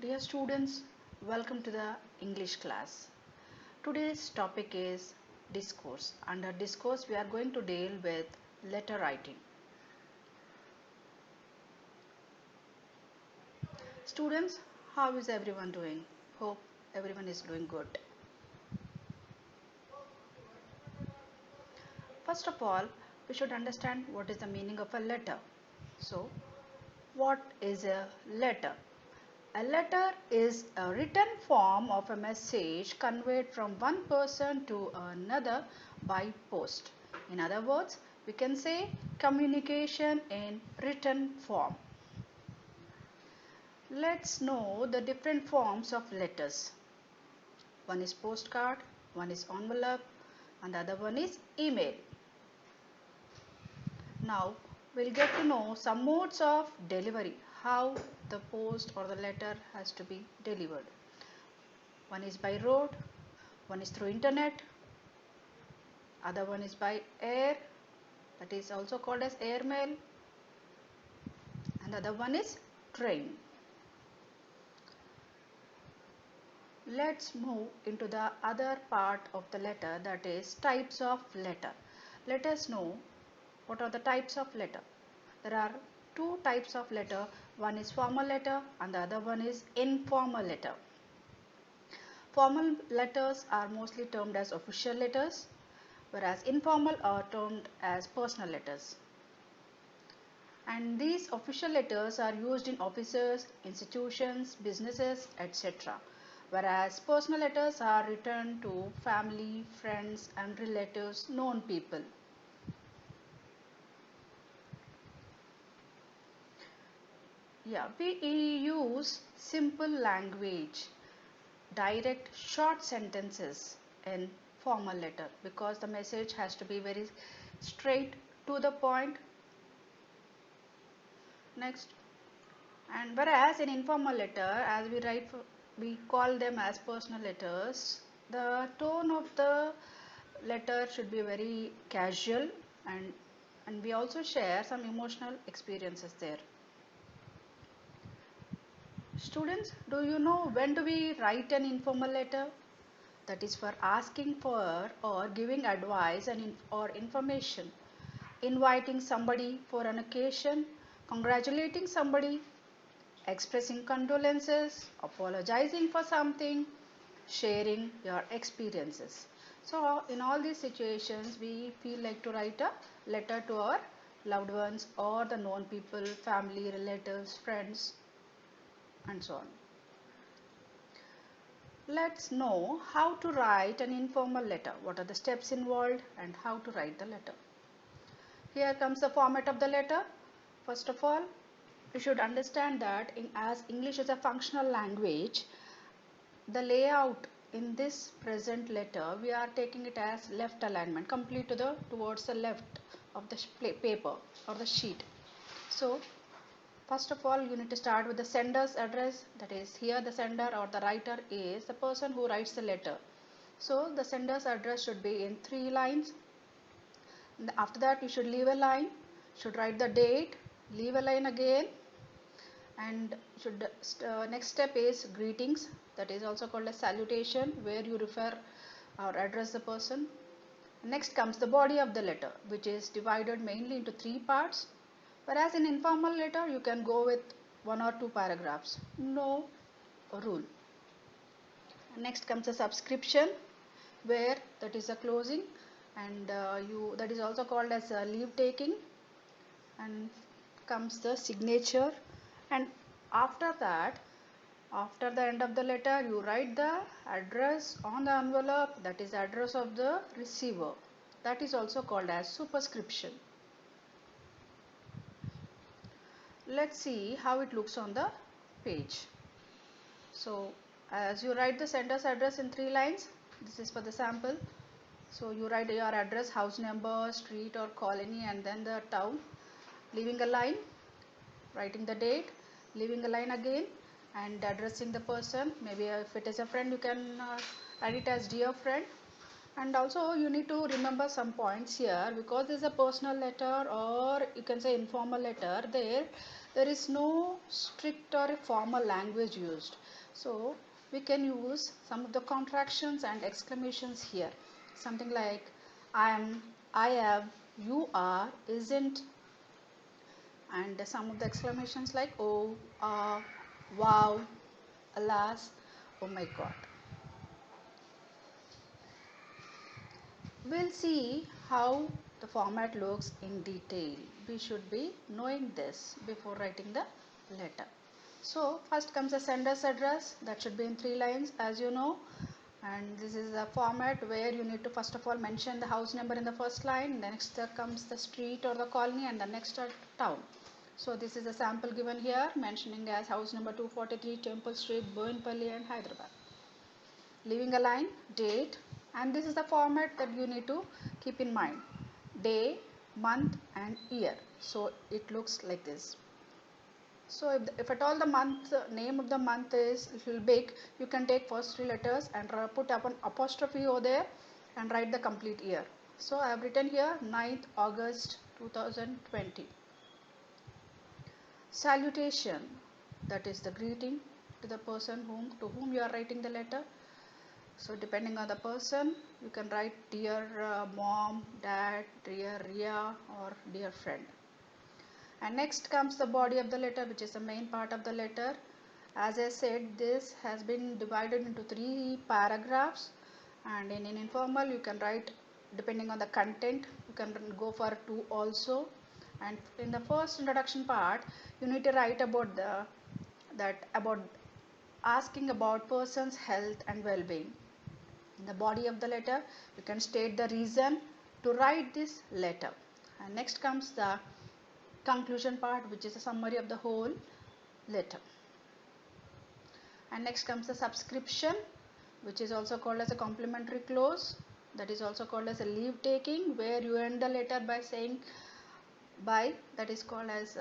Dear students, welcome to the English class. Today's topic is discourse. Under discourse, we are going to deal with letter writing. Students, how is everyone doing? Hope everyone is doing good. First of all, we should understand what is the meaning of a letter. So, what is a letter? A letter is a written form of a message conveyed from one person to another by post. In other words, we can say communication in written form. Let's know the different forms of letters. One is postcard, one is envelope, and the other one is email. Now, we'll get to know some modes of delivery, how the post or the letter has to be delivered. One is by road, one is through internet, other one is by air, that is also called as airmail, and other one is train. Let's move into the other part of the letter, that is types of letter. Let us know what are the types of letter. There are two types of letter. One is formal letter and the other one is informal letter. Formal letters are mostly termed as official letters, whereas informal are termed as personal letters. And these official letters are used in offices, institutions, businesses, etc. Whereas personal letters are written to family, friends and relatives, known people. We use simple language, direct short sentences in formal letter because the message has to be very straight to the point. Next, and whereas in informal letter, as we call them as personal letters, the tone of the letter should be very casual, and we also share some emotional experiences there. Students, do you know when do we write an informal letter? That is for asking for or giving advice or information, inviting somebody for an occasion, congratulating somebody, expressing condolences, apologizing for something, sharing your experiences. So in all these situations, we feel like to write a letter to our loved ones or the known people, family, relatives, friends, and so on. Let's know how to write an informal letter. What are the steps involved and how to write the letter. Here comes the format of the letter. First of all, you should understand that as English is a functional language, the layout in this present letter, we are taking it as left alignment, complete towards the left of the paper or the sheet. So, first of all, you need to start with the sender's address. That is, here the sender or the writer is the person who writes the letter. So, the sender's address should be in 3 lines. After that, you should leave a line, should write the date, leave a line again, and next step is greetings. That is also called a salutation, where you refer or address the person. Next comes the body of the letter, which is divided mainly into 3 parts. Whereas in informal letter, you can go with 1 or 2 paragraphs. No rule. Next comes the subscription, where that is a closing, and that is also called as leave taking. And comes the signature, and after that, after the end of the letter, you write the address on the envelope, that is address of the receiver. That is also called as superscription. Let's see how it looks on the page. So as you write the sender's address in 3 lines, this is for the sample. So you write your address, house number, street or colony, and then the town, leaving a line, writing the date, leaving a line again, and addressing the person. Maybe if it is a friend, you can write it as dear friend. And also you need to remember some points here, because this is a personal letter or you can say informal letter. There there is no strict or a formal language used. So we can use some of the contractions and exclamations here. Something like I am, I have, you are, isn't, and some of the exclamations like oh, wow, alas, oh my god. We'll see how the format looks in detail. We should be knowing this before writing the letter. So first comes the sender's address, that should be in 3 lines as you know, and this is a format where you need to first of all mention the house number in the first line, next comes the street or the colony, and the next town. So this is a sample given here, mentioning as house number 243 Temple Street, Boinpalli and Hyderabad. Leaving a line, date, and this is the format that you need to keep in mind: day, month and year. So it looks like this. So if at all the month, name of the month is little big, you can take first 3 letters and put up an apostrophe over there and write the complete year. So I have written here 9th August 2020. Salutation, that is the greeting to the person to whom you are writing the letter. So depending on the person, you can write dear mom, dad, dear Ria or dear friend. And next comes the body of the letter, which is the main part of the letter. As I said, this has been divided into 3 paragraphs, and in informal you can write depending on the content, you can go for 2 also. And in the first introduction part, you need to write about about asking about person's health and well-being. In the body of the letter, you can state the reason to write this letter. And next comes the conclusion part, which is a summary of the whole letter. And next comes the subscription, which is also called as a complimentary clause, that is also called as a leave taking, where you end the letter by saying bye, that is called as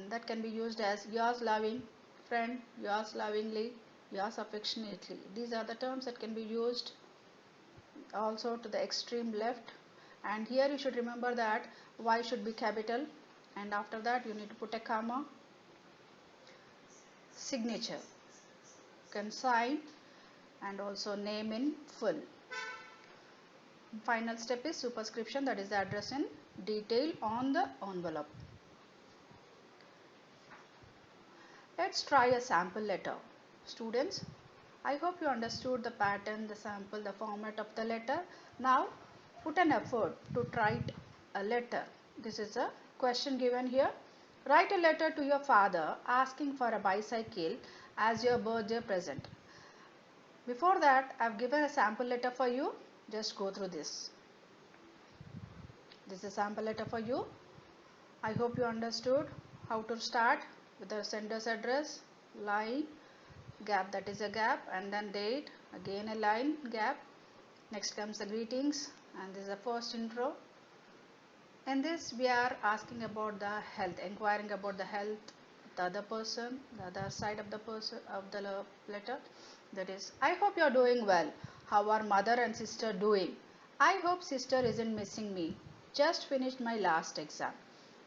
that can be used as yours loving friend, yours lovingly, yours affectionately. These are the terms that can be used also to the extreme left. And here you should remember that Y should be capital, and after that you need to put a comma. Signature, you can sign and also name in full. Final step is superscription, that is the address in detail on the envelope. Let's try a sample letter. Students, I hope you understood the pattern, the sample, the format of the letter. Now put an effort to write a letter. This is a question given here. Write a letter to your father asking for a bicycle as your birthday present. Before that, I have given a sample letter for you. Just go through this. This is a sample letter for you. I hope you understood how to start with the sender's address, line, gap, that is a gap, and then date, again a line, gap. Next comes the greetings, and this is the first intro. In this we are asking about the health, inquiring about the health of the other person, the other side of the person of the letter. That is, I hope you are doing well. How are mother and sister doing? I hope sister isn't missing me. Just finished my last exam.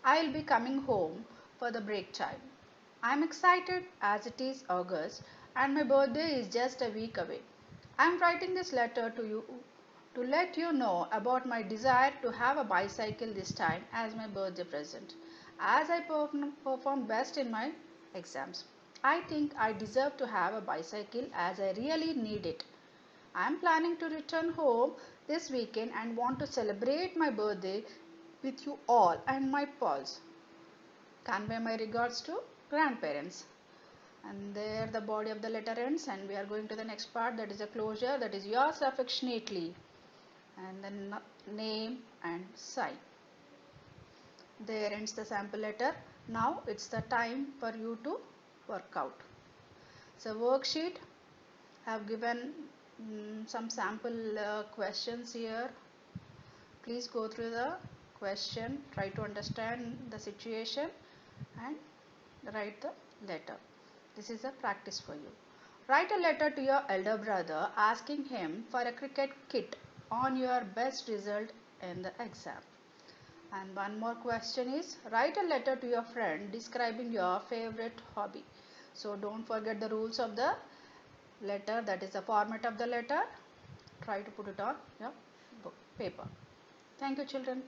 I will be coming home for the break time. I am excited as it is August and my birthday is just a week away. I am writing this letter to you to let you know about my desire to have a bicycle this time as my birthday present. As I performed best in my exams, I think I deserve to have a bicycle as I really need it. I am planning to return home this weekend and want to celebrate my birthday with you all and my pals. Convey my regards to grandparents. And there the body of the letter ends, and we are going to the next part, that is a closure, that is yours affectionately, and then name and sign. There ends the sample letter. Now it's the time for you to work out. So worksheet, I have given some sample questions here. Please go through the question, try to understand the situation and write the letter. This is a practice for you. Write a letter to your elder brother asking him for a cricket kit on your best result in the exam. And one more question is, write a letter to your friend describing your favorite hobby. So don't forget the rules of the letter, that is the format of the letter. Try to put it on your paper. Thank you, children.